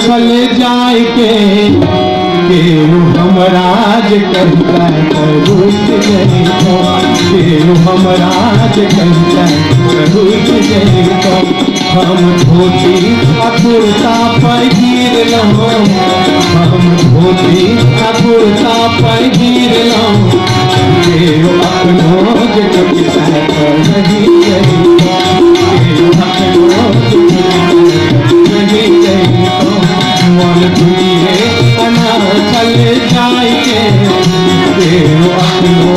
चले जाए के हमराज कहता रुक गई तो हमराज कहता रुक गई तो हम धोती कुर्ता पहिर लो हम धोती कुर्ता पहिर लो अपनो कहता नहीं गई मन धुए अना चले जाए अपनो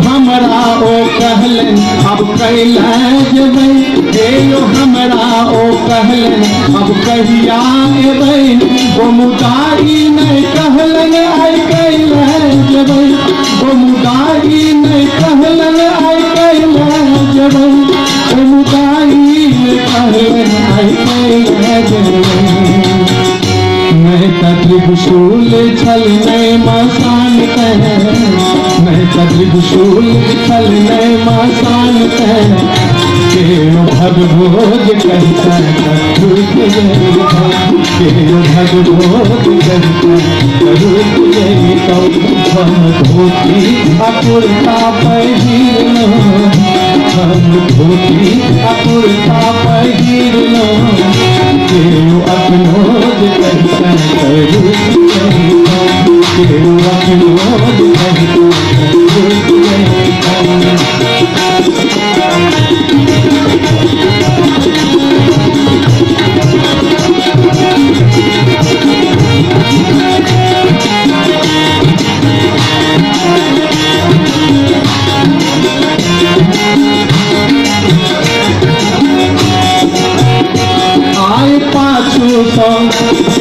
हमरा ओ कहलन अब कैला जेबै हमरा ओ कहलन अब कहिया एबै ओ मुदारी नहीं कहलन आई कैला जेबै ओ मुदारी नहीं कहलन आई कैला जेबै ओ मुदारी नहीं कहलन आई कैला जेबै नहीं त्रिशूल छल नहीं मसान नहीं त्रिशूल छल नहीं मसान भगभोज कहता रुक गई भगभोज कहता रुक गई तो हम धोती कुर्ता पहिर लो हम धोती कुर्ता पहिर लो अपनो कहता रुक गई तो अपनो कहता रुक गई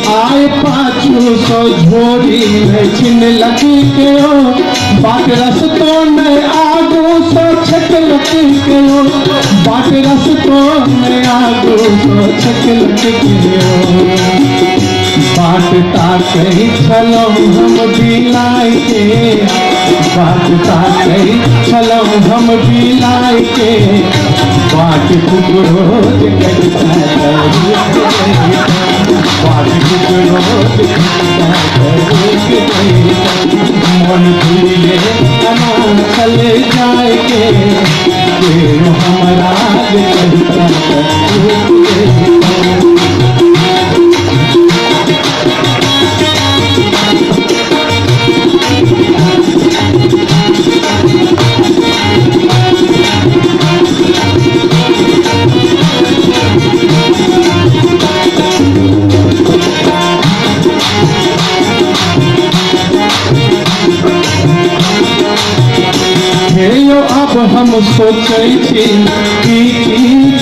आए पाछू सो झोरी में छिन लगी के हो बाट रस्तों में आगो सो छक लगी के हो बाट रस्तों में आगो सो छक लगी के हो बाटता कहीं चलो हम बिलाई के बाटता कहीं चलो हम बिलाई के बाट कुकरोज कहता मन धुए चले जाए के हमारा अब हम सोचे थी कि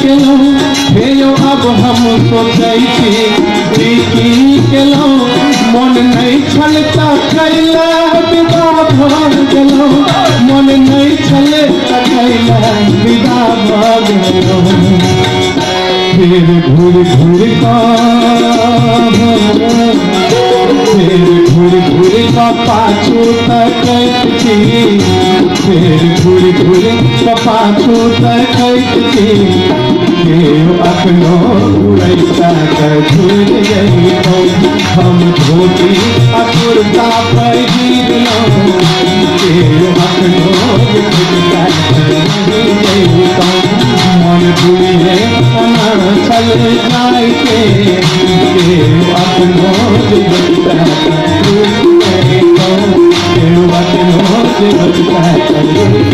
केलो अब हम सोचे थी कि केलो मन नहीं छलता कैला विदा भग गेलो मन नहीं छलता कैला विदा भग गेलो फिर घूर घूर का पाछू तक फिर घूर पाछू तक अपनो उड़ैता झूल गई तो हम धोती कुर्ता पहिर लो अपनो मन धुए चले जाए अपनो अपनो